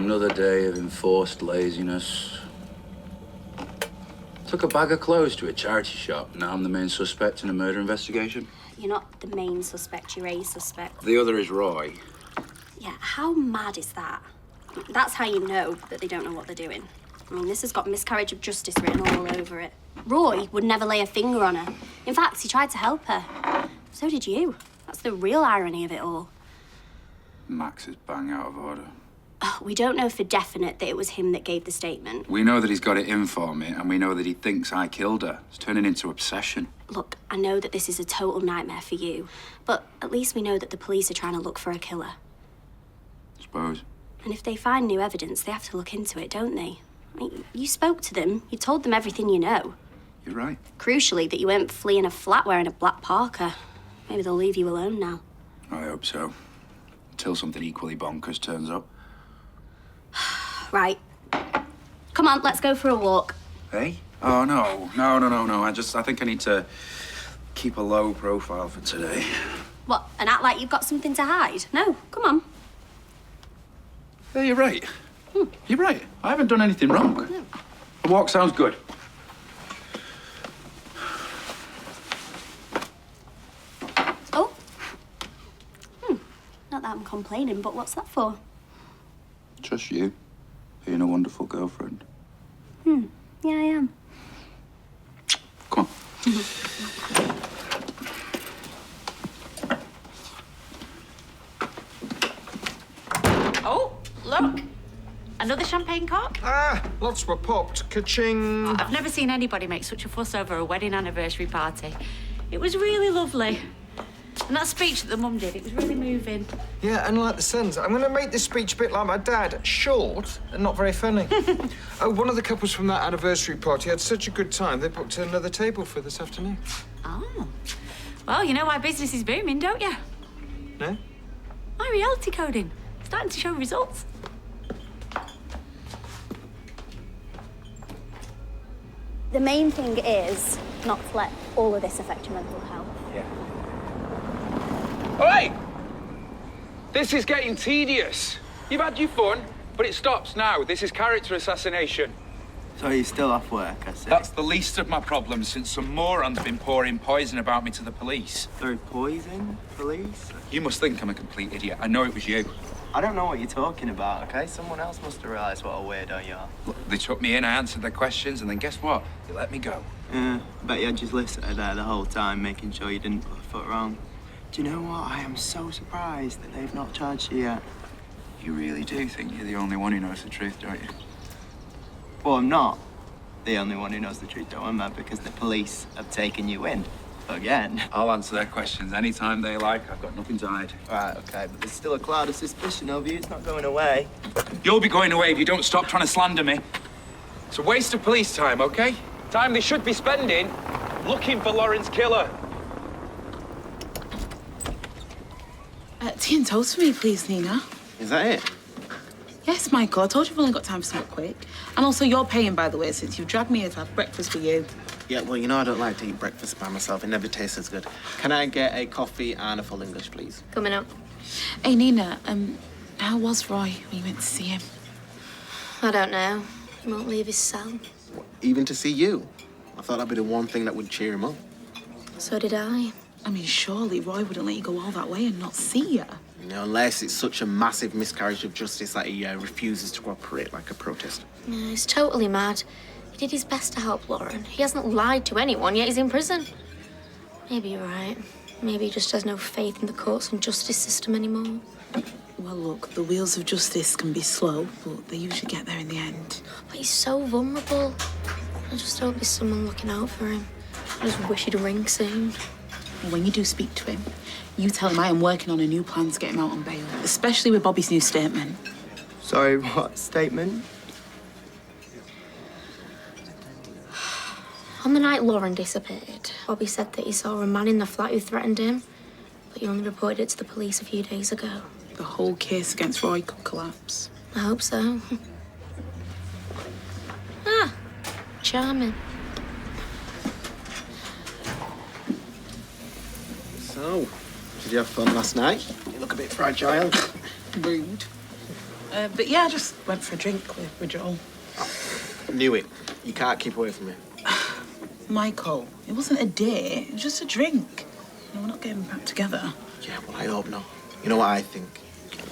Another day of enforced laziness. Took a bag of clothes to a charity shop. Now I'm the main suspect in a murder investigation. You're not the main suspect, you're a suspect. The other is Roy. Yeah, how mad is that? That's how you know that they don't know what they're doing. I mean, this has got miscarriage of justice written all over it. Roy would never lay a finger on her. In fact, he tried to help her. So did you. That's the real irony of it all. Max is bang out of order. We don't know for definite that it was him that gave the statement. We know that he's got it in for me, and we know that he thinks I killed her. It's turning into obsession. Look, I know that this is a total nightmare for you, but at least we know that the police are trying to look for a killer. I suppose. And if they find new evidence, they have to look into it, don't they? I mean, you spoke to them. You told them everything you know. You're right. Crucially, that you weren't fleeing a flat wearing a black parka. Maybe they'll leave you alone now. I hope so. Until something equally bonkers turns up. Right. Come on, let's go for a walk. Hey? Oh, no. No. I think I need to keep a low profile for today. What, and act like you've got something to hide? No, come on. Yeah, you're right. You're right. I haven't done anything wrong. No. A walk sounds good. Oh. Not that I'm complaining, but what's that for? Just you. Being a wonderful girlfriend. Yeah, I am. Come on. Oh, look. Another champagne cork? Ah, lots were popped. Ka-ching. Oh, I've never seen anybody make such a fuss over a wedding anniversary party. It was really lovely. And that speech that the mum did, it was really moving. Yeah, and like the sons, I'm going to make this speech a bit like my dad. Short and not very funny. Oh, one of the couples from that anniversary party had such a good time, they booked another table for this afternoon. Oh. Well, you know my business is booming, don't you? No? My reality coding. Starting to show results. The main thing is not to let all of this affect your mental health. Yeah. Oi! This is getting tedious. You've had your fun, but it stops now. This is character assassination. So you're still off work, I see. That's the least of my problems since some moron's been pouring poison about me to the police. Through poison? Police? You must think I'm a complete idiot. I know it was you. I don't know what you're talking about, okay? Someone else must have realised what a weirdo you are. Look, they took me in, I answered their questions, and then guess what? They let me go. I bet you had your solicitor there the whole time, making sure you didn't put a foot wrong. Do you know what? I am so surprised that they've not charged you yet. You really do think you're the only one who knows the truth, don't you? Well, I'm not the only one who knows the truth, though, am I? Because the police have taken you in. Again. I'll answer their questions anytime they like. I've got nothing to hide. Right, okay, but there's still a cloud of suspicion over you. It's not going away. You'll be going away if you don't stop trying to slander me. It's a waste of police time, okay? Time they should be spending looking for Lauren's killer. Tea and toast for me, please, Nina. Is that it? Yes, Michael. I told you I've only got time for something quick. And also, you're paying, by the way, since you've dragged me here to have breakfast for you. Yeah, well, you know I don't like to eat breakfast by myself. It never tastes as good. Can I get a coffee and a full English, please? Coming up. Hey, Nina, how was Roy when you went to see him? I don't know. He won't leave his cell. What, even to see you? I thought that'd be the one thing that would cheer him up. So did I. I mean, surely Roy wouldn't let you go all that way and not see you. You know, unless it's such a massive miscarriage of justice that he refuses to cooperate like a protest. Yeah, he's totally mad. He did his best to help Lauren. He hasn't lied to anyone, yet he's in prison. Maybe you're right. Maybe he just has no faith in the courts and justice system anymore. Well, look, the wheels of justice can be slow, but they usually get there in the end. But he's so vulnerable. I just hope there's someone looking out for him. I just wish he'd ring soon. When you do speak to him, you tell him I am working on a new plan to get him out on bail, especially with Bobby's new statement. Sorry, what statement? On the night Lauren disappeared, Bobby said that he saw a man in the flat who threatened him, but he only reported it to the police a few days ago. The whole case against Roy could collapse. I hope so. Ah, charming. So, did you have fun last night? You look a bit fragile. Rude. But yeah, I just went for a drink with Joel. Knew it. You can't keep away from me. Michael, it wasn't a date. It was just a drink. No, we're not getting back together. Yeah, well, I hope not. You know what I think?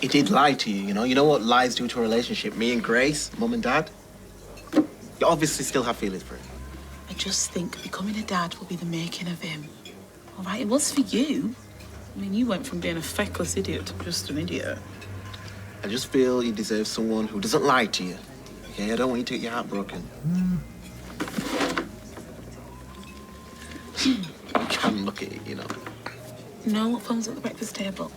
He did lie to you, you know? You know what lies do to a relationship? Me and Grace, Mum and Dad. You obviously still have feelings for him. I just think becoming a dad will be the making of him. All right, it was for you. I mean, you went from being a feckless idiot to just an idiot. I just feel you deserve someone who doesn't lie to you. Okay, I don't want you to get your heart broken. You can look at it, you know. No phones at the breakfast table.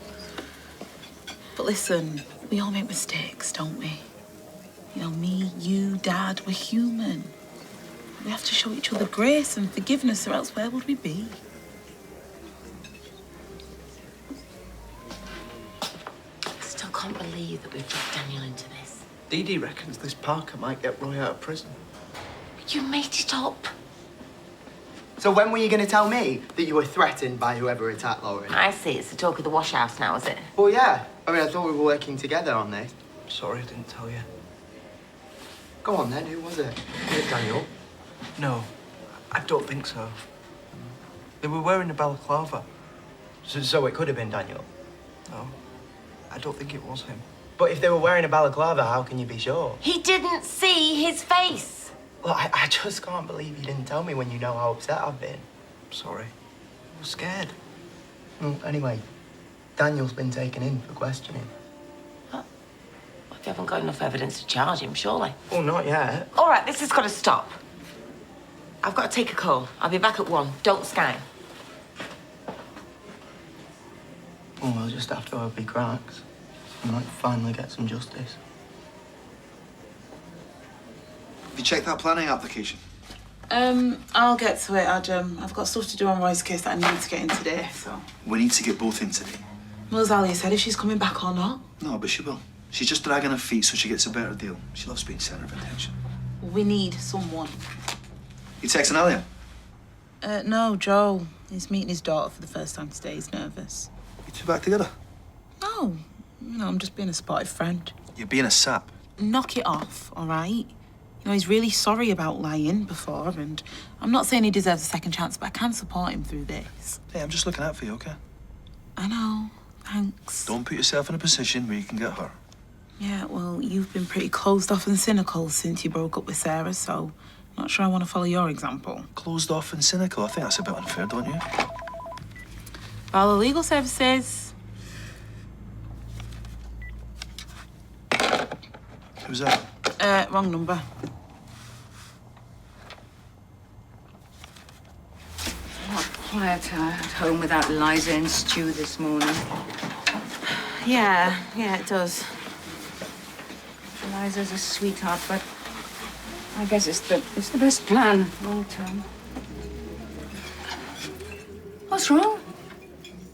But listen, we all make mistakes, don't we? You know, me, you, Dad, we're human. We have to show each other grace and forgiveness, or else where would we be? I still can't believe that we've dragged Daniel into this. Dee Dee reckons this Parker might get Roy out of prison. You made it up. So when were you going to tell me that you were threatened by whoever attacked Lauren? I see. It's the talk of the wash house now, is it? Well, yeah. I mean, I thought we were working together on this. Sorry I didn't tell you. Go on then, who was it? Was it Daniel? No, I don't think so. They were wearing a balaclava. So it could have been Daniel? No, I don't think it was him. But if they were wearing a balaclava, how can you be sure? He didn't see his face. Look, I just can't believe you didn't tell me when you know how upset I've been. Sorry. I was scared. Well, anyway, Daniel's been taken in for questioning. Well, if you haven't got enough evidence to charge him, surely. Oh, not yet. All right, this has got to stop. I've got to take a call. I'll be back at 1. Don't Sky. Oh, we'll just have to hope he cracks. We might finally get some justice. Have you checked that planning application? I'll get to it, Adam. I've got stuff to do on Roy's case that I need to get in today, so... We need to get both in today. Well, as Alia said, if she's coming back or not. No, but she will. She's just dragging her feet so she gets a better deal. She loves being centre of attention. We need someone. You texting Alia? No, Joel. He's meeting his daughter for the first time today. He's nervous. You two back together? No. You know, I'm just being a supportive friend. You're being a sap. Knock it off, all right? You know, he's really sorry about lying before, and I'm not saying he deserves a second chance, but I can support him through this. Hey, I'm just looking out for you, okay? I know. Thanks. Don't put yourself in a position where you can get hurt. Yeah, well, you've been pretty closed off and cynical since you broke up with Sarah, so I'm not sure I want to follow your example. Closed off and cynical? I think that's a bit unfair, don't you? Follow legal services. Who's that? Wrong number. Quiet at home without Liza and Stu this morning. Yeah, it does. Liza's a sweetheart, but I guess it's the best plan long term. What's wrong?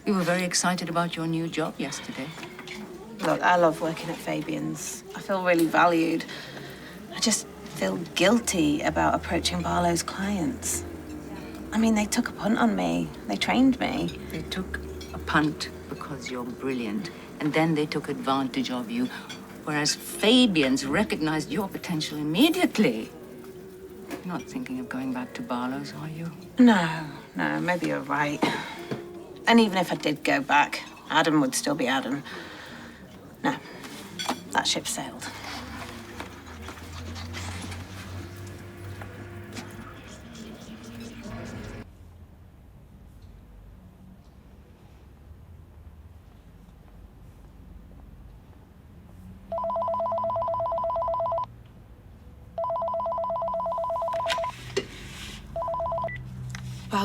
You were very excited about your new job yesterday. Look, I love working at Fabian's. I feel really valued. I just feel guilty about approaching Barlow's clients. I mean, they took a punt on me. They trained me. They took a punt because you're brilliant, and then they took advantage of you, whereas Fabian's recognized your potential immediately. You're not thinking of going back to Barlow's, are you? No, maybe you're right. And even if I did go back, Adam would still be Adam. No, that ship sailed.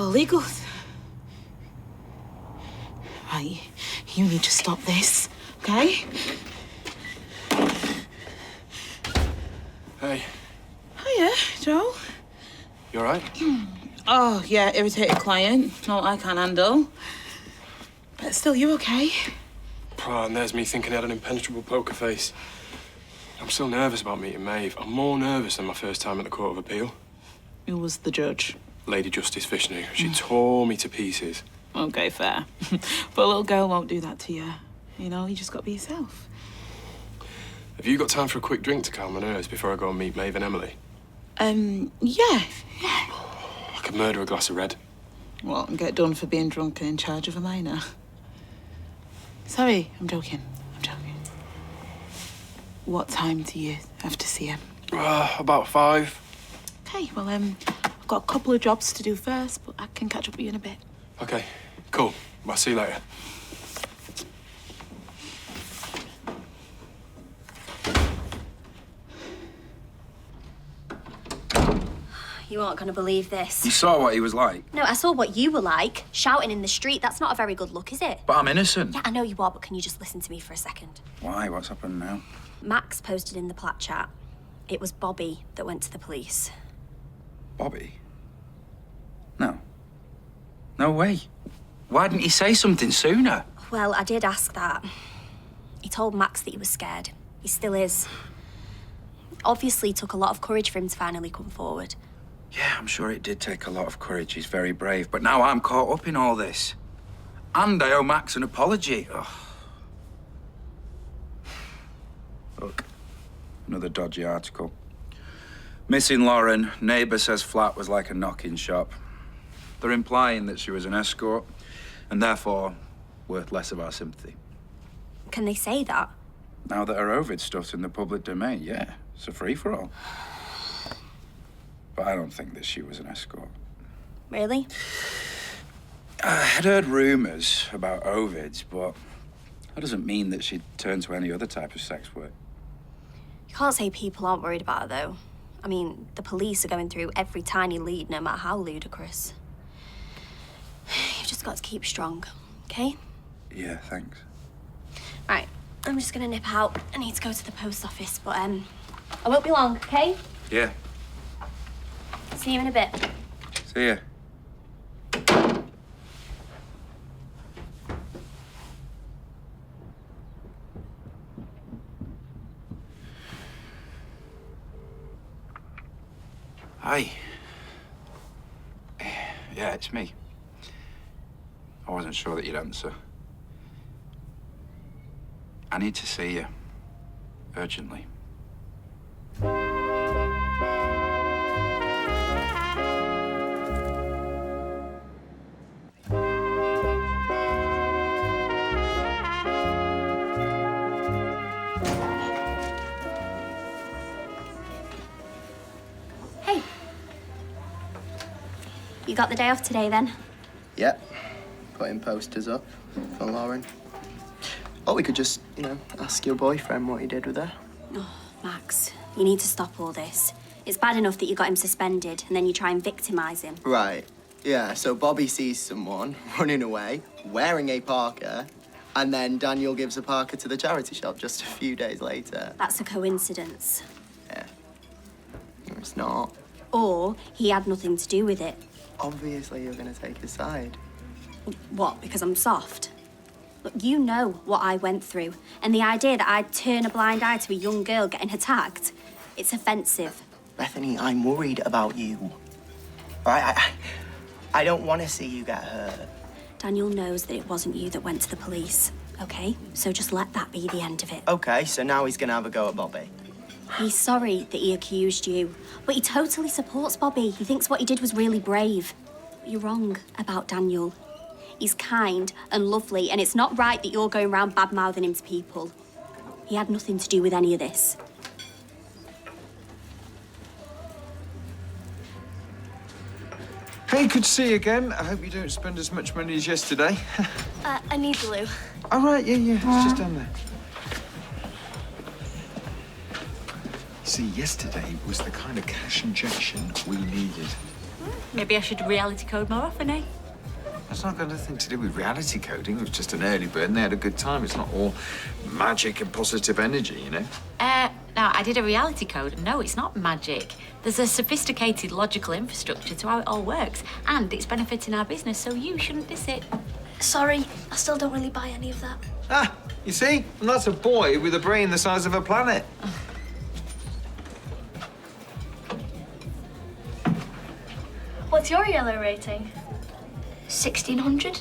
Legals. Right, you need to stop this, okay? Hey. Hiya, Joel. You all right? Oh, yeah, irritated client. Not what I can handle. But still, you okay? Oh, and there's me thinking I had an impenetrable poker face. I'm still nervous about meeting Maeve. I'm more nervous than my first time at the Court of Appeal. Who was the judge? Lady Justice Vishnu. She tore me to pieces. Okay, fair. But a little girl won't do that to you. You know, you just got to be yourself. Have you got time for a quick drink to calm my nerves before I go and meet Maeve and Emily? Yeah. I could murder a glass of red. What, and get done for being drunk and in charge of a minor? Sorry, I'm joking. What time do you have to see him? About 5. Okay, well, I've got a couple of jobs to do first, but I can catch up with you in a bit. Okay, cool. I'll see you later. You aren't going to believe this. You saw what he was like. No, I saw what you were like. Shouting in the street. That's not a very good look, is it? But I'm innocent. Yeah, I know you are, but can you just listen to me for a second? Why? What's happened now? Max posted in the Plat chat. It was Bobby that went to the police. Bobby? No. No way. Why didn't he say something sooner? Well, I did ask that. He told Max that he was scared. He still is. Obviously, it took a lot of courage for him to finally come forward. Yeah, I'm sure it did take a lot of courage. He's very brave. But now I'm caught up in all this. And I owe Max an apology. Ugh. Look, another dodgy article. Missing Lauren. Neighbour says flat was like a knock-in shop. They're implying that she was an escort and therefore worth less of our sympathy. Can they say that? Now that her Ovid stuff's in the public domain, yeah, it's a free-for-all. But I don't think that she was an escort. Really? I had heard rumours about Ovids, but that doesn't mean that she'd turn to any other type of sex work. You can't say people aren't worried about her, though. I mean, the police are going through every tiny lead, no matter how ludicrous. You've just got to keep strong, okay? Yeah, thanks. Right, I'm just gonna nip out. I need to go to the post office, but I won't be long, okay? Yeah. See you in a bit. See ya. Hi. Yeah, it's me. I wasn't sure that you'd answer. I need to see you. Urgently. Hey. You got the day off today, then? Yep. Putting posters up for Lauren. Or we could just, ask your boyfriend what he did with her. Oh, Max, you need to stop all this. It's bad enough that you got him suspended and then you try and victimise him. Right. Yeah, so Bobby sees someone running away, wearing a parka, and then Daniel gives a parka to the charity shop just a few days later. That's a coincidence. Yeah. No, it's not. Or he had nothing to do with it. Obviously, you're going to take his side. What, because I'm soft? Look, you know what I went through, and the idea that I'd turn a blind eye to a young girl getting attacked, it's offensive. Bethany, I'm worried about you. All right? I don't want to see you get hurt. Daniel knows that it wasn't you that went to the police, okay? So just let that be the end of it. Okay, so now he's going to have a go at Bobby. He's sorry that he accused you, but he totally supports Bobby. He thinks what he did was really brave. But you're wrong about Daniel. He's kind and lovely, and it's not right that you're going around bad-mouthing him to people. He had nothing to do with any of this. Hey, good to see you again. I hope you don't spend as much money as yesterday. I need the loo. All right, yeah, it's just down there. See, yesterday was the kind of cash injection we needed. Maybe I should reality code more often, eh? That's not got nothing to do with reality coding. It was just an early bird and they had a good time. It's not all magic and positive energy, you know? Now, I did a reality code, and no, it's not magic. There's a sophisticated logical infrastructure to how it all works, and it's benefiting our business, so you shouldn't diss it. Sorry, I still don't really buy any of that. Ah, you see? And that's a boy with a brain the size of a planet. What's your yellow rating? 1600.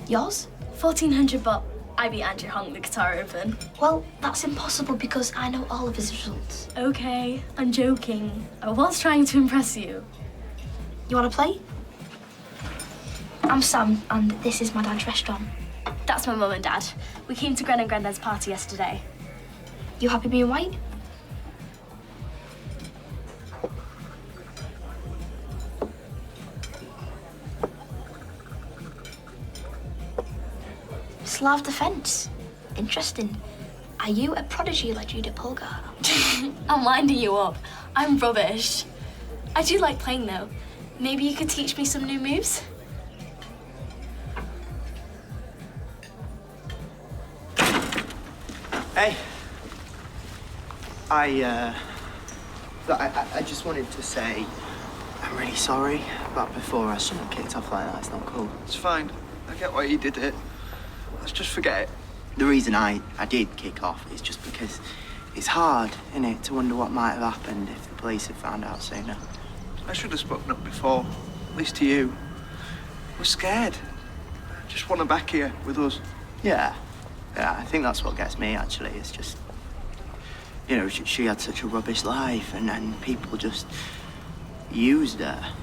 Yours? 1400, but I beat Andrew Hong the Guitar Open. Well, that's impossible because I know all of his results. Okay, I'm joking. I was trying to impress you. You want to play? I'm Sam, and this is my dad's restaurant. That's my mum and dad. We came to Gran and Grandad's party yesterday. You happy being white? Slav defense. Interesting. Are you a prodigy like Judith Polgar? I'm winding you up. I'm rubbish. I do like playing though. Maybe you could teach me some new moves? Hey. I just wanted to say I'm really sorry about before. I shouldn't have kicked off like that. It's not cool. It's fine. I get why you did it. Let's just forget it. The reason I did kick off is just because it's hard, innit, to wonder what might have happened if the police had found out sooner. I should have spoken up before, at least to you. We're scared. Just want her back here with us. Yeah, I think that's what gets me, actually. It's just, you know, she had such a rubbish life and people just used her.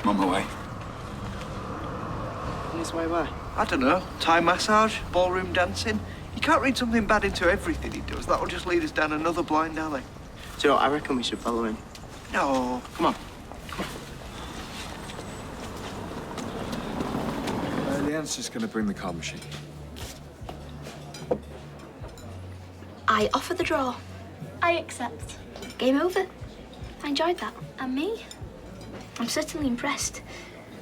Mum away. On his way where? I don't know. Thai massage, ballroom dancing. You can't read something bad into everything he does. That'll just lead us down another blind alley. So I reckon we should follow him. No. Come on. Leanne's just going to bring the card machine. I offer the draw. I accept. Game over. I enjoyed that. And me? I'm certainly impressed.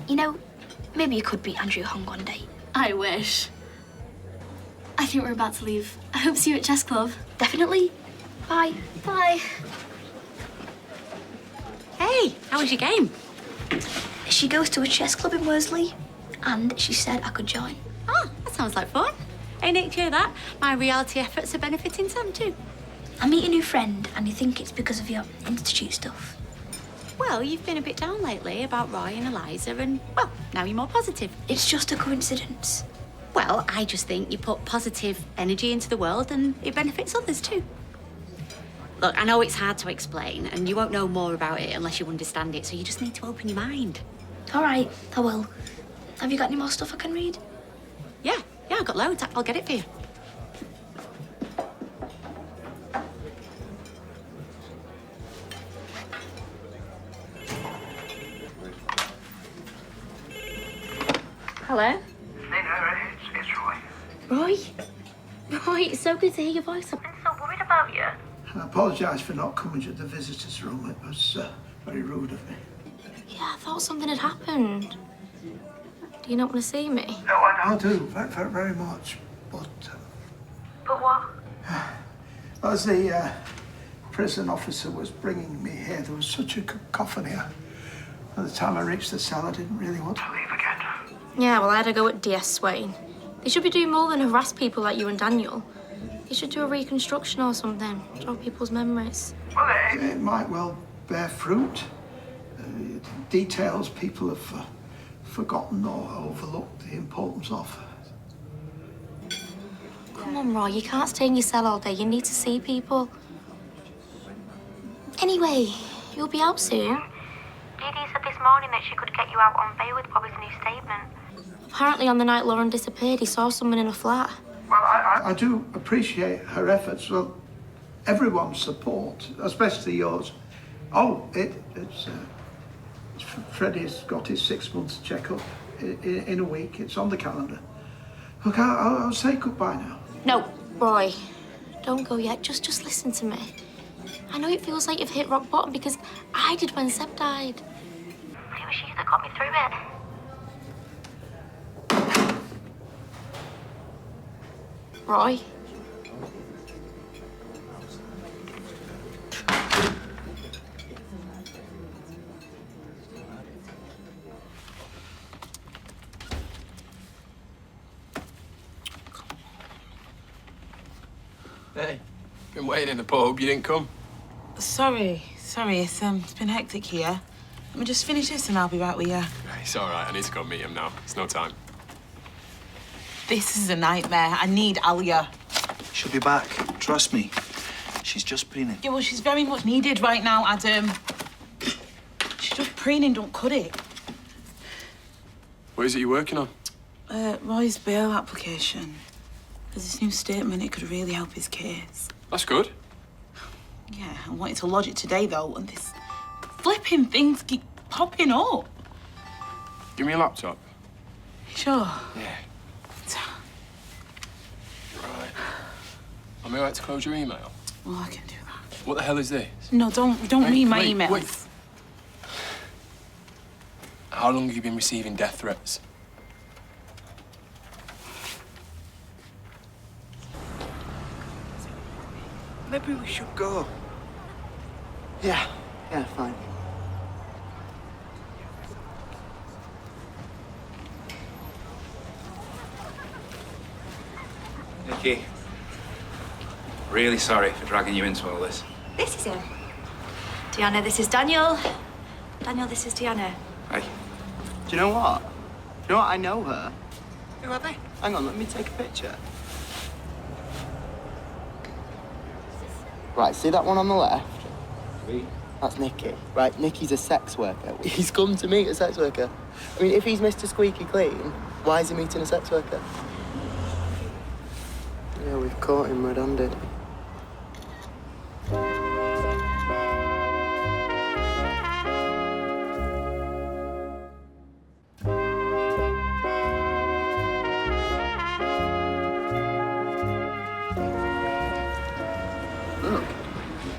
You know, maybe you could beat Andrew Hong one day. I wish. I think we're about to leave. I hope to see you at chess club. Definitely. Bye. Bye. Hey, how was your game? She goes to a chess club in Worsley, and she said I could join. Oh, that sounds like fun. Hey, Nick, do you hear that? My reality efforts are benefiting Sam too. I meet a new friend, and you think it's because of your institute stuff. Well, you've been a bit down lately about Roy and Eliza, and, well, now you're more positive. It's just a coincidence. Well, I just think you put positive energy into the world and it benefits others too. Look, I know it's hard to explain, and you won't know more about it unless you understand it, so you just need to open your mind. All right, I will. Have you got any more stuff I can read? Yeah, I've got loads. I'll get it for you. Hello? It's Roy. Roy? Roy, it's so good to hear your voice. I'm so worried about you. I apologise for not coming to the visitors' room. It was very rude of me. Yeah, I thought something had happened. Do you not want to see me? No, I I do, very, very much. But But what? as the prison officer was bringing me here, there was such a cacophony. By the time I reached the cell, I didn't really want to leave again. Yeah, well, I had to go at DS Swain. They should be doing more than harass people like you and Daniel. They should do a reconstruction or something. Jog people's memories. Well, it might well bear fruit. Details people have forgotten or overlooked the importance of. Come on, Roy, you can't stay in your cell all day. You need to see people. Anyway, you'll be out soon. Dee Dee said this morning that she could get you out on bail with Bobby's new statement. Apparently on the night Lauren disappeared, he saw someone in a flat. Well, I do appreciate her efforts. Well, everyone's support, especially yours. Oh, it's Freddie's got his 6 months checkup in a week. It's on the calendar. Look, I'll say goodbye now. No, Roy, don't go yet. Just listen to me. I know it feels like you've hit rock bottom because I did when Seb died. But it was you that got me through it. Roy? Hey, been waiting in the pub. You didn't come. Sorry. It's been hectic here. Let me just finish this and I'll be back with you. It's all right. I need to go meet him now. It's no time. This is a nightmare. I need Alia. She'll be back. Trust me. She's just preening. Yeah, well, she's very much needed right now, Adam. She's just preening, don't cut it. What is it you're working on? Roy's bail application. There's this new statement, it could really help his case. That's good. Yeah, I wanted to lodge it today, though, and this flipping things keep popping up. Give me a laptop. Sure. Yeah. Right. Am I right to close your email? Well, I can do that. What the hell is this? No, don't read my emails. Wait. How long have you been receiving death threats? Maybe we should go. Yeah, fine. Nikki, really sorry for dragging you into all this. This is him. Diana, this is Daniel. Daniel, this is Diana. Hey. Do you know what? I know her. Who are they? Hang on, let me take a picture. Right, see that one on the left? That's Nicky. Right, Nicky's a sex worker. He's come to meet a sex worker. I mean, if he's Mr. Squeaky Clean, why is he meeting a sex worker? Yeah, we've caught him red-handed.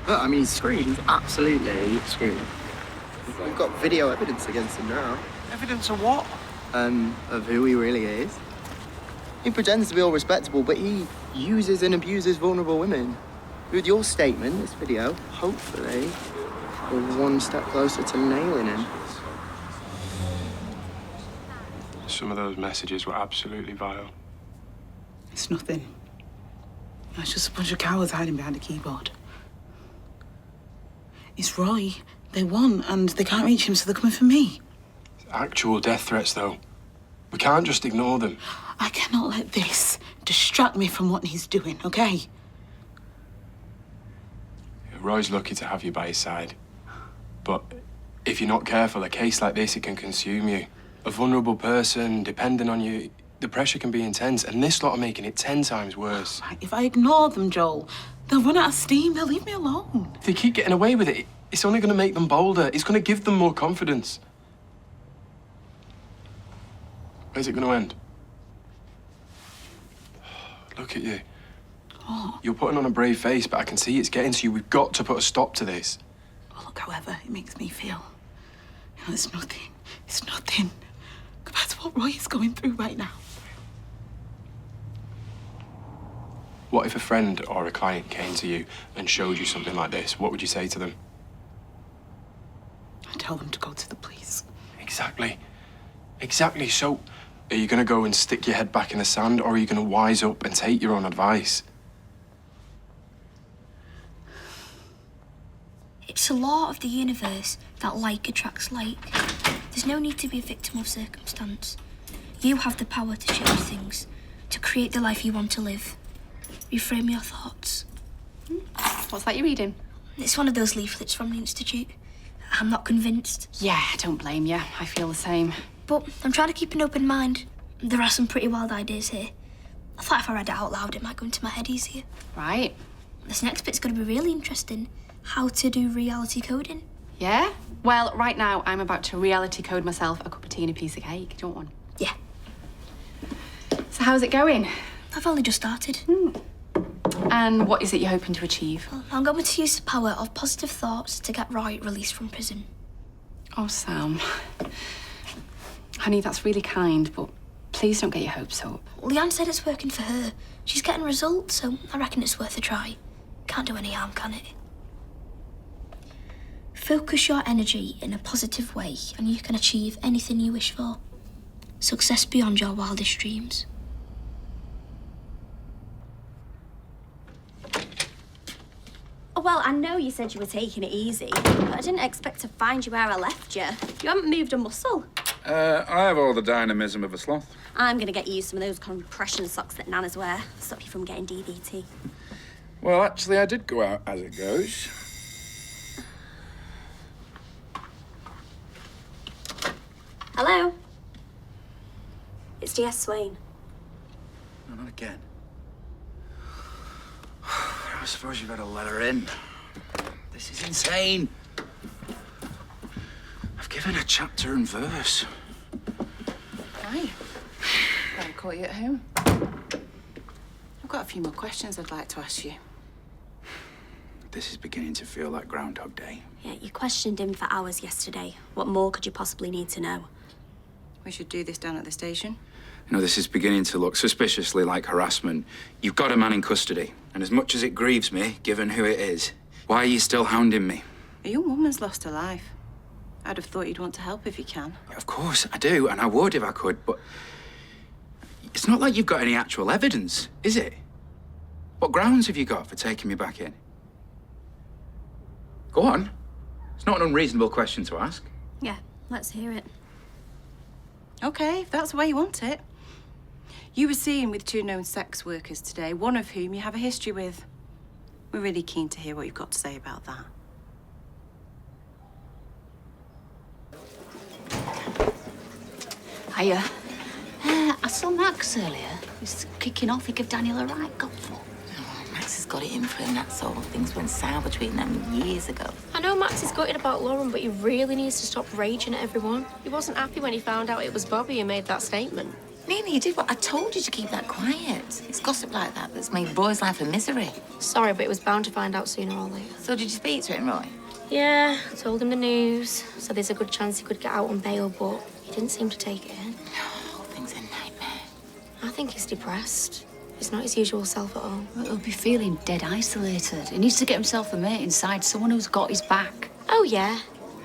Look, I mean, he's screwed. He's absolutely screwed. We've got video evidence against him now. Evidence of what? Of who he really is. He pretends to be all respectable, but he uses and abuses vulnerable women. With your statement, this video, hopefully, we're one step closer to nailing him. Some of those messages were absolutely vile. It's nothing. It's just a bunch of cowards hiding behind a keyboard. It's Roy. They won, and they can't reach him, so they're coming for me. Actual death threats, though. We can't just ignore them. I cannot let this distract me from what he's doing, okay? Roy's lucky to have you by his side. But if you're not careful, a case like this, it can consume you. A vulnerable person depending on you, the pressure can be intense, and this lot are making it 10 times worse. Right, if I ignore them, Joel, they'll run out of steam. They'll leave me alone. If they keep getting away with it, it's only going to make them bolder. It's going to give them more confidence. Where's it going to end? Look at you. Oh. You're putting on a brave face, but I can see it's getting to you. We've got to put a stop to this. Look, however, it makes me feel. You know, it's nothing. It's nothing compared to what Roy is going through right now. What if a friend or a client came to you and showed you something like this? What would you say to them? I'd tell them to go to the police. Exactly. Exactly. So, are you going to go and stick your head back in the sand, or are you going to wise up and take your own advice? It's a law of the universe that like attracts like. There's no need to be a victim of circumstance. You have the power to change things, to create the life you want to live. Reframe your thoughts. What's that you're reading? It's one of those leaflets from the Institute. I'm not convinced. Yeah, I don't blame you. I feel the same. But I'm trying to keep an open mind. There are some pretty wild ideas here. I thought if I read it out loud, it might go into my head easier. Right. This next bit's going to be really interesting. How to do reality coding. Yeah? Well, right now, I'm about to reality code myself a cup of tea and a piece of cake. Do you want one? Yeah. So how's it going? I've only just started. And what is it you're hoping to achieve? Well, I'm going to use the power of positive thoughts to get Roy released from prison. Oh, Sam. Honey, that's really kind, but please don't get your hopes up. Well, Leanne said it's working for her. She's getting results, so I reckon it's worth a try. Can't do any harm, can it? Focus your energy in a positive way, and you can achieve anything you wish for. Success beyond your wildest dreams. Oh, well, I know you said you were taking it easy, but I didn't expect to find you where I left you. You haven't moved a muscle. I have all the dynamism of a sloth. I'm gonna get you some of those compression socks that Nanas wear. Stop you from getting DVT. Well, actually, I did go out as it goes. Hello? It's DS Swain. No, not again. I suppose you better let her in. This is insane. I've given her chapter and verse. Hi. I caught you at home. I've got a few more questions I'd like to ask you. This is beginning to feel like Groundhog Day. Yeah, you questioned him for hours yesterday. What more could you possibly need to know? We should do this down at the station. You know, this is beginning to look suspiciously like harassment. You've got a man in custody, and as much as it grieves me, given who it is, why are you still hounding me? A young woman's lost her life. I'd have thought you'd want to help if you can. Of course I do, and I would if I could, but it's not like you've got any actual evidence, is it? What grounds have you got for taking me back in? Go on. It's not an unreasonable question to ask. Yeah, let's hear it. Okay, if that's the way you want it. You were seen with 2 known sex workers today, one of whom you have a history with. We're really keen to hear what you've got to say about that. Hiya. I saw Max earlier. He was kicking off. He gave Daniel a right gobful. Max has got it in for him, that's all. Things went sour between them years ago. I know Max is gutted about Lauren, but he really needs to stop raging at everyone. He wasn't happy when he found out it was Bobby who made that statement. Nina, you did what I told you to keep that quiet. It's gossip like that that's made Roy's life a misery. Sorry, but he was bound to find out sooner or later. So did you speak to him, Roy? Yeah, I told him the news, so there's a good chance he could get out on bail, but he didn't seem to take it in. The whole thing's a nightmare. I think he's depressed. He's not his usual self at all. Well, he'll be feeling dead isolated. He needs to get himself a mate inside, someone who's got his back. Oh, yeah.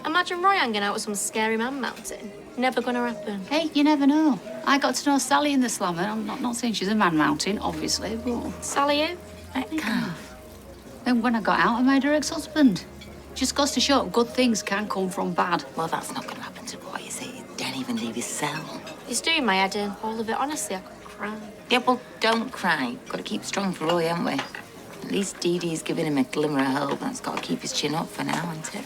Imagine Roy hanging out with some scary man mountain. Never gonna happen. Hey, you never know. I got to know Sally in the slammer. I'm not saying she's a man mountain, obviously, but... Sally who? Metcalf. Then when I got out, I made her ex-husband. Just goes to show good things can come from bad. Well, that's not gonna happen to Roy, is it? He didn't even leave his cell. He's doing my head in. All of it. Honestly, I could cry. Yeah, well, don't cry. Got to keep strong for Roy, haven't we? At least Dee Dee's giving him a glimmer of hope. That's got to keep his chin up for now, hasn't it?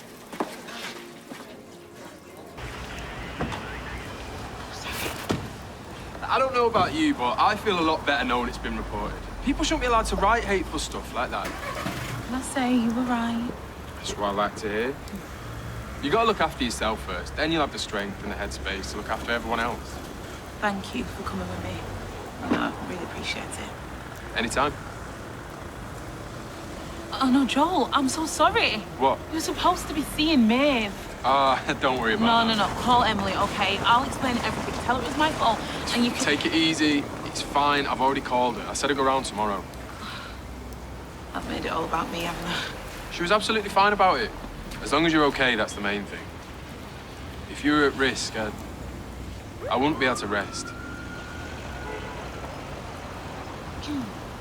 I don't know about you, but I feel a lot better knowing it's been reported. People shouldn't be allowed to write hateful stuff like that. I say you were right. That's what I like to hear. You got to look after yourself first, then you'll have the strength and the headspace to look after everyone else. Thank you for coming with me. I really appreciate it. Anytime. Oh, no, Joel, I'm so sorry. What? You were supposed to be seeing Maeve. Don't worry about No. Call Emily, okay? I'll explain everything. Tell her it was my fault, and you can... Take it easy. It's fine. I've already called her. I said I'd go round tomorrow. I've made it all about me, haven't I? She was absolutely fine about it. As long as you're okay, that's the main thing. If you were at risk, I wouldn't be able to rest.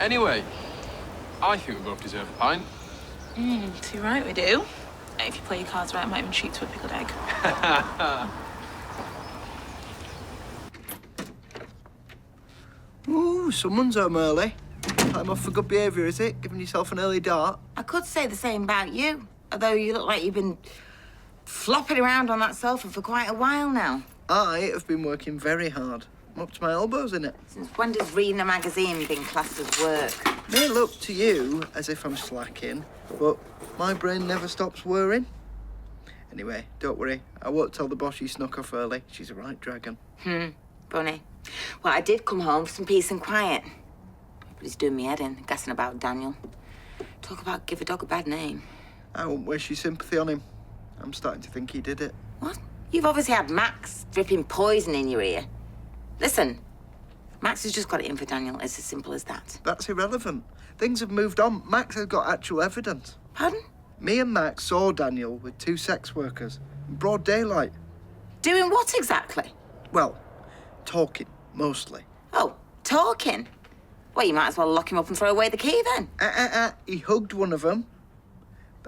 Anyway, I think we both deserve a pint. Too right we do. If you play your cards right, I might even treat to a pickled egg. Ooh, someone's home early. Time off for good behaviour, is it? Giving yourself an early dart? I could say the same about you, although you look like you've been flopping around on that sofa for quite a while now. I have been working very hard. I'm up to my elbows in it. Since when does reading a magazine been classed as work? May look to you as if I'm slacking, but my brain never stops whirring. Anyway, don't worry. I won't tell the boss you snuck off early. She's a right dragon. Funny. Well, I did come home for some peace and quiet. But he's doing me head in, guessing about Daniel. Talk about give a dog a bad name. I won't waste your sympathy on him. I'm starting to think he did it. What? You've obviously had Max dripping poison in your ear. Listen, Max has just got it in for Daniel. It's as simple as that. That's irrelevant. Things have moved on. Max has got actual evidence. Pardon? Me and Max saw Daniel with 2 sex workers in broad daylight. Doing what exactly? Well, talking, mostly. Oh, talking? Well, you might as well lock him up and throw away the key then. He hugged one of them.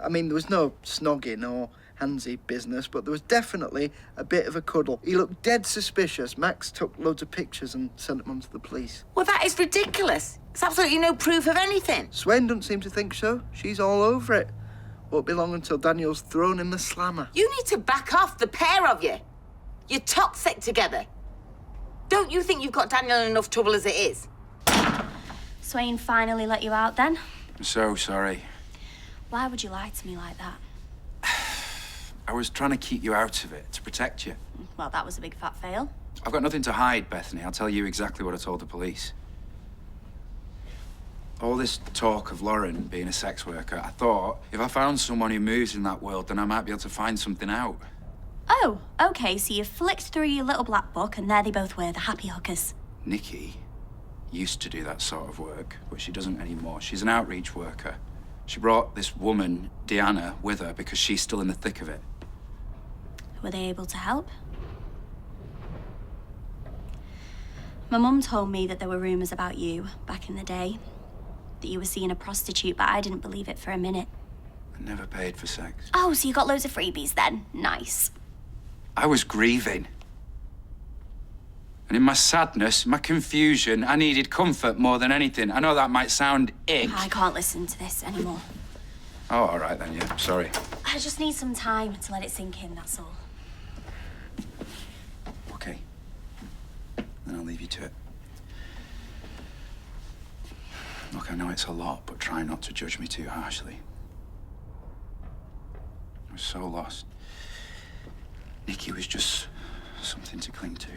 I mean, there was no snogging or handsy business, but there was definitely a bit of a cuddle. He looked dead suspicious. Max took loads of pictures and sent them on to the police. Well, that is ridiculous. There's absolutely no proof of anything. Swain doesn't seem to think so. She's all over it. Won't be long until Daniel's thrown him the slammer. You need to back off, the pair of you. You're toxic together. Don't you think you've got Daniel in enough trouble as it is? Swain finally let you out then? I'm so sorry. Why would you lie to me like that? I was trying to keep you out of it, to protect you. Well, that was a big fat fail. I've got nothing to hide, Bethany. I'll tell you exactly what I told the police. All this talk of Lauren being a sex worker, I thought if I found someone who moves in that world, then I might be able to find something out. Oh, okay, so you flicked through your little black book and there they both were, the happy hookers. Nikki used to do that sort of work, but she doesn't anymore. She's an outreach worker. She brought this woman, Deanna, with her because she's still in the thick of it. Were they able to help? My mum told me that there were rumours about you back in the day, that you were seeing a prostitute, but I didn't believe it for a minute. I never paid for sex. Oh, so you got loads of freebies then? Nice. I was grieving. And in my sadness, my confusion, I needed comfort more than anything. I know that might sound ick. I can't listen to this anymore. Oh, all right then, yeah, sorry. I just need some time to let it sink in, that's all. Okay. Then I'll leave you to it. Look, I know it's a lot, but try not to judge me too harshly. I was so lost. Nikki was just something to cling to.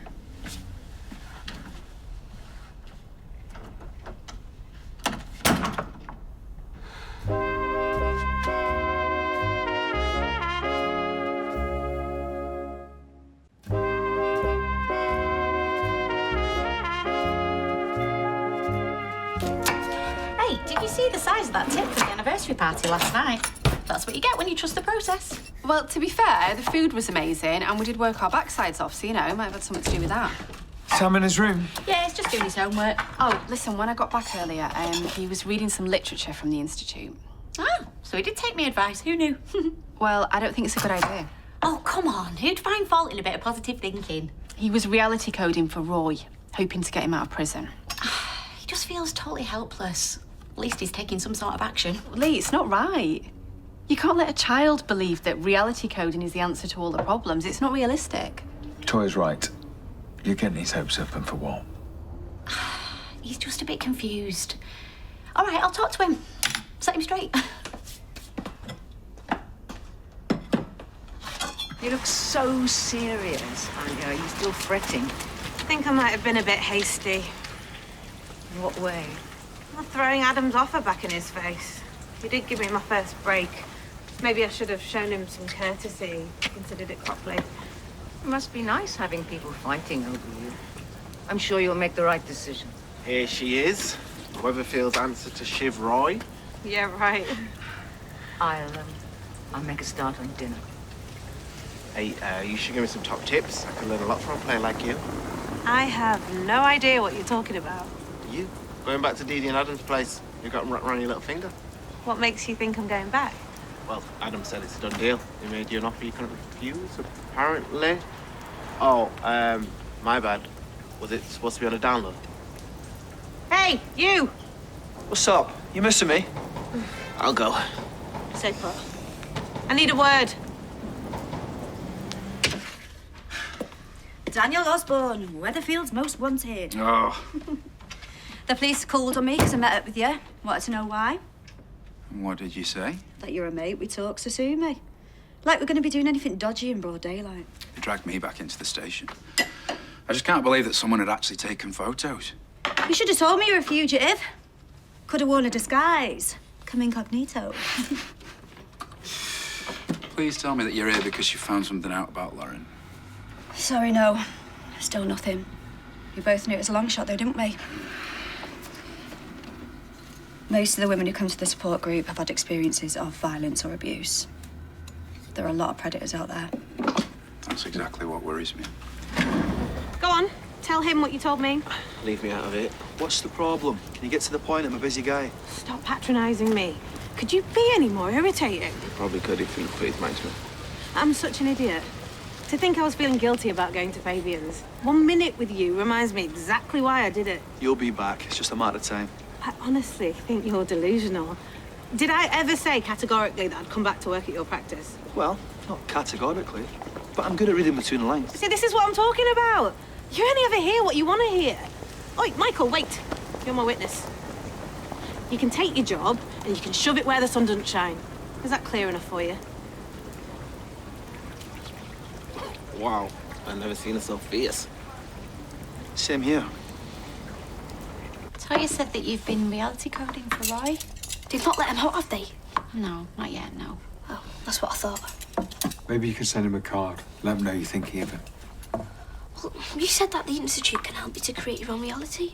Hey, did you see the size of that tip for the anniversary party last night? That's what you get when you trust the process. Well, to be fair, the food was amazing and we did work our backsides off, so, you know, it might have had something to do with that. Sam in his room? Yeah, he's just doing his homework. Oh, listen, when I got back earlier, he was reading some literature from the Institute. Ah, so he did take me advice. Who knew? Well, I don't think it's a good idea. Oh, come on. Who'd find fault in a bit of positive thinking? He was reality coding for Roy, hoping to get him out of prison. He just feels totally helpless. At least he's taking some sort of action. Lee, it's not right. You can't let a child believe that reality coding is the answer to all the problems. It's not realistic. Toy's right. You're getting his hopes up, and for what? He's just a bit confused. All right, I'll talk to him. Set him straight. You look so serious, Anya. Are you still fretting? I think I might have been a bit hasty. In what way? Well, throwing Adam's offer back in his face. He did give me my first break. Maybe I should have shown him some courtesy, considered it properly. It must be nice having people fighting over you. I'm sure you'll make the right decision. Here she is. Weatherfield's answer to Shiv Roy. Yeah, right. I'll make a start on dinner. Hey, you should give me some top tips. I can learn a lot from a player like you. I have no idea what you're talking about. You, going back to Dee Dee and Adam's place, you got them wrapped around your little finger. What makes you think I'm going back? Well, Adam said it's a done deal. He made you an offer you couldn't refuse, apparently. Oh, my bad. Was it supposed to be on a download? Hey, you! What's up? You missing me? I'll go. Stay put. I need a word. Daniel Osborne, Weatherfield's most wanted. Oh. The police called on me because I met up with you. Wanted to know why. What did you say? That you're a mate, we talk, so sue me. Like we're going to be doing anything dodgy in broad daylight. They dragged me back into the station. I just can't believe that someone had actually taken photos. You should have told me you were a fugitive. Could have worn a disguise. Come incognito. Please tell me that you're here because you found something out about Lauren. Sorry, no. Still nothing. We both knew it was a long shot, though, didn't we? Most of the women who come to the support group have had experiences of violence or abuse. There are a lot of predators out there. That's exactly what worries me. Go on, tell him what you told me. Leave me out of it. What's the problem? Can you get to the point? I'm a busy guy. Stop patronising me. could you be any more irritating? Probably could if you put his mind to it. I'm such an idiot. To think I was feeling guilty about going to Fabian's. 1 minute with you reminds me exactly why I did it. You'll be back. It's just a matter of time. I honestly think you're delusional. Did I ever say categorically that I'd come back to work at your practice? Well, not categorically, but I'm good at reading between the lines. See, this is what I'm talking about. You only ever hear what you want to hear. Oi, Michael, wait. You're my witness. You can take your job and you can shove it where the sun doesn't shine. Is that clear enough for you? Wow, I've never seen her so fierce. Same here. Toya said that you've been reality coding for Roy. They've not let him out, have they? No, not yet, no. Oh, that's what I thought. Maybe you can send him a card. Let him know you're thinking of him. Well, you said that the Institute can help you to create your own reality.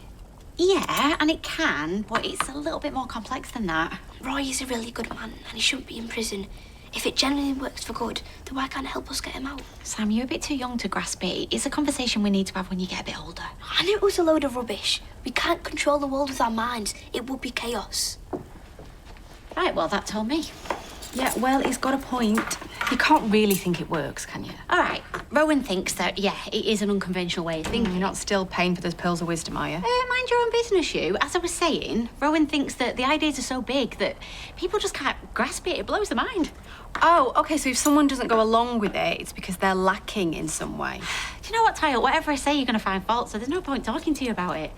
Yeah, and it can, but it's a little bit more complex than that. Roy is a really good man, and he shouldn't be in prison. If it genuinely works for good, then why can't it help us get him out? Sam, you're a bit too young to grasp it. It's a conversation we need to have when you get a bit older. I knew it was a load of rubbish. We can't control the world with our minds. It would be chaos. Right, well, that told me. Yeah, well, he's got a point. You can't really think it works, can you? All right, Rowan thinks that, yeah, it is an unconventional way of thinking. You're not still paying for those pearls of wisdom, are you? Mind your own business, you. As I was saying, Rowan thinks that the ideas are so big that people just can't grasp it. It blows their mind. Oh, OK, so if someone doesn't go along with it, it's because they're lacking in some way. Do you know what, Tyle? Whatever I say, you're going to find fault, so there's no point talking to you about it.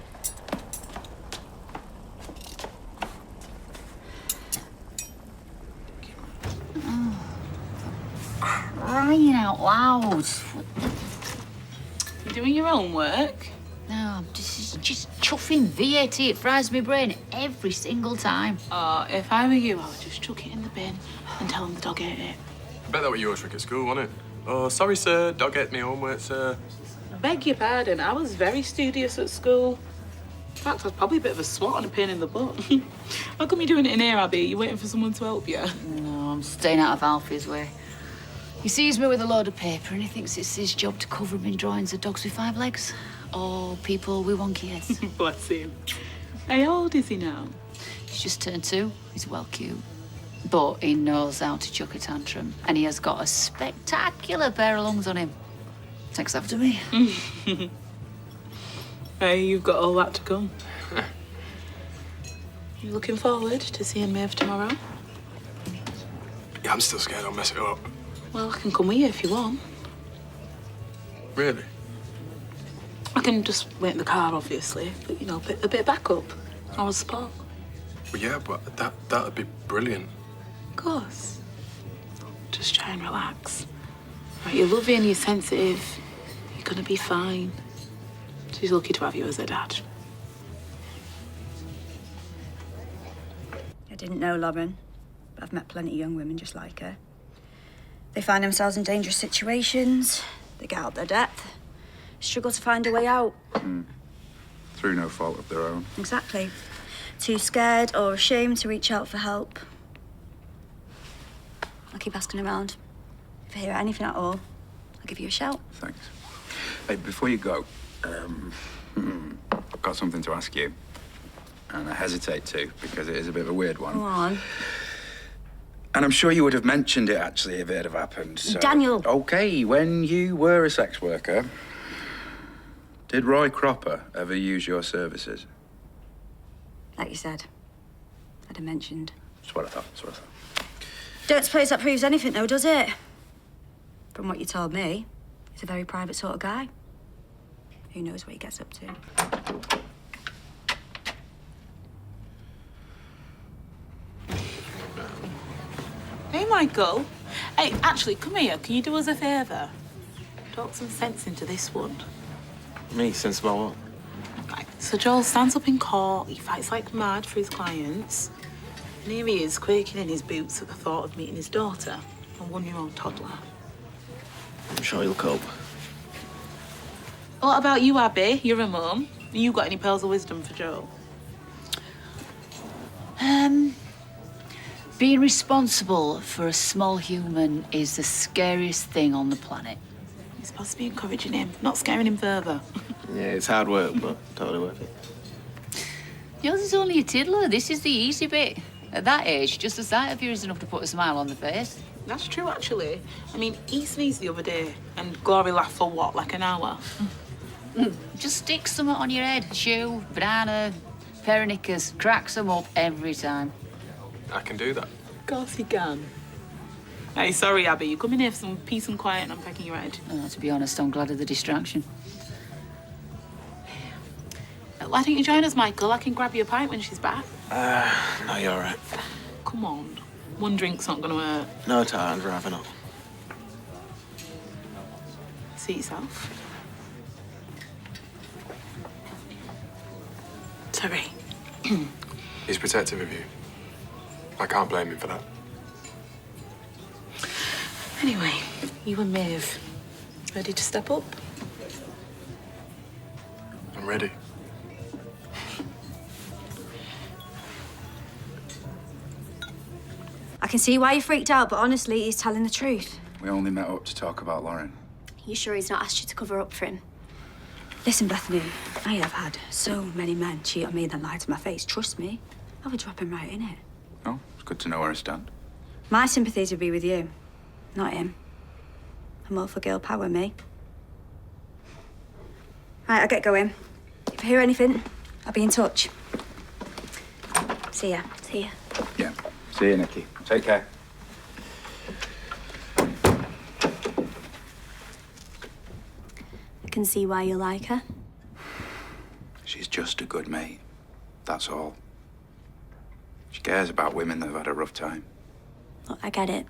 Crying out loud. You doing your own work? No, this is just chuffing VAT. It fries my brain every single time. Oh, if I were you, I would just chuck it in the bin and tell them the dog ate it. I bet that was your trick at school, wasn't it? Oh, sorry, sir. Dog ate me homework, sir. I beg your pardon, I was very studious at school. In fact, I was probably a bit of a swat and a pain in the butt. How come you're doing it in here, Abby? You waiting for someone to help you? No, I'm staying out of Alfie's way. He sees me with a load of paper and he thinks it's his job to cover him in drawings of dogs with 5 legs or people with wonky heads. Bless him. How old is he now? He's just turned 2. He's well cute. But he knows how to chuck a tantrum and he has got a spectacular pair of lungs on him. Takes after me. Hey, you've got all that to come. You looking forward to seeing Maeve tomorrow? Yeah, I'm still scared I'll mess it up. Well, I can come with you if you want. Really? I can just wait in the car, obviously, but, you know, a bit of backup. I was spot. Well, yeah, but that'd be brilliant. Of course. Just try and relax. Right, you're loving, you're sensitive. You're gonna be fine. She's lucky to have you as her dad. I didn't know Lauren, but I've met plenty of young women just like her. They find themselves in dangerous situations, they get out their depth, struggle to find a way out. Through no fault of their own. Exactly. Too scared or ashamed to reach out for help. I'll keep asking around. If I hear anything at all, I'll give you a shout. Thanks. Hey, before you go, I've got something to ask you. And I hesitate to, because it is a bit of a weird one. Go on. And I'm sure you would have mentioned it, actually, if it had happened. So... Daniel. OK, when you were a sex worker, did Roy Cropper ever use your services? Like you said, I'd have mentioned. That's what I thought. Don't suppose that proves anything, though, does it? From what you told me, he's a very private sort of guy. Who knows what he gets up to? Hey, Michael. Hey, actually, come here. Can you do us a favour? Talk some sense into this one. Me? Sense about what? Right. So Joel stands up in court. He fights like mad for his clients. And here he is, quaking in his boots at the thought of meeting his daughter, a 1-year-old toddler. I'm sure he'll cope. What about you, Abby? You're a mum. You got any pearls of wisdom for Joel? Being responsible for a small human is the scariest thing on the planet. You're supposed to be encouraging him, not scaring him further. Yeah, it's hard work, but totally worth it. Yours is only a tiddler. This is the easy bit. At that age, just the sight of you is enough to put a smile on the face. That's true, actually. I mean, he sneezed the other day, and Glory laughed for what, like an hour? Just stick something on your head. Shoe, banana, pair of knickers. Cracks them up every time. I can do that. Of course he can. Hey, sorry, Abby. You come in here for some peace and quiet, and I'm pecking your head. To be honest, I'm glad of the distraction. Why don't you join us, Michael? I can grab you a pint when she's back. No, you're all right. Come on. One drink's not going to hurt. No, Tara, I'd rather not. Seat yourself. Sorry. He's protective of you. I can't blame him for that. Anyway, you and Maeve, ready to step up? I'm ready. I can see why you're freaked out, but honestly, he's telling the truth. We only met up to talk about Lauren. You sure he's not asked you to cover up for him? Listen, Bethany, I have had so many men cheat on me and then lie to my face. Trust me, I would drop him right in it. Oh, it's good to know where I stand. My sympathies would be with you, not him. I'm all for girl power, me. Right, I'll get going. If I hear anything, I'll be in touch. See ya. See ya. Yeah. See you, Nikki. Take care. I can see why you like her. She's just a good mate. That's all. She cares about women that have had a rough time. Look, I get it.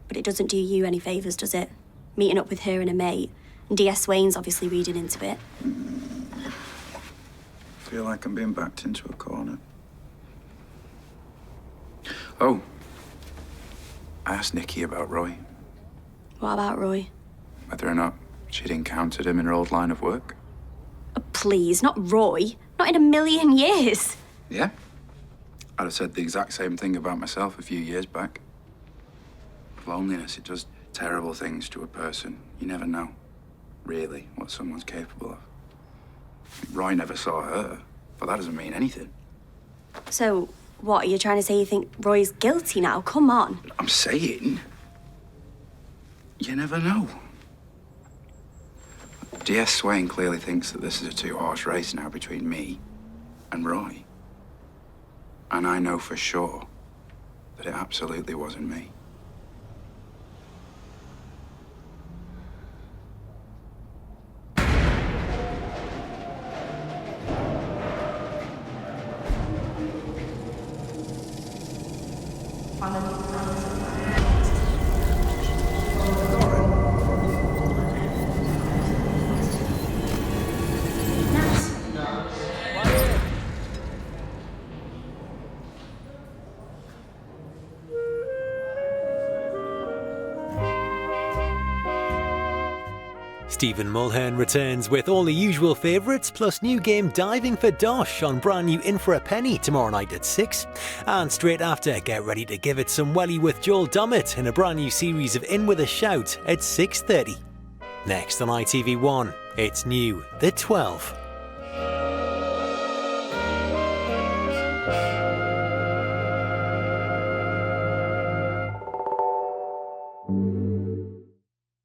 But it doesn't do you any favours, does it? Meeting up with her and a mate. And D.S. Swain's obviously reading into it. I feel like I'm being backed into a corner. Oh. I asked Nikki about Roy. What about Roy? Whether or not she'd encountered him in her old line of work. Oh, please, not Roy. Not in a million years. Yeah. I'd have said the exact same thing about myself a few years back. Loneliness, it does terrible things to a person. You never know, really, what someone's capable of. Roy never saw her, but that doesn't mean anything. So, what, are you trying to say you think Roy's guilty now? Come on. I'm saying, you never know. D.S. Swain clearly thinks that this is a two-horse race now between me and Roy. And I know for sure that it absolutely wasn't me. Stephen Mulhern returns with all the usual favourites, plus new game Diving for Dosh on brand new In for a Penny tomorrow night at 6. And straight after, get ready to give it some welly with Joel Dommett in a brand new series of In with a Shout at 6:30. Next on ITV1, it's new, The 12.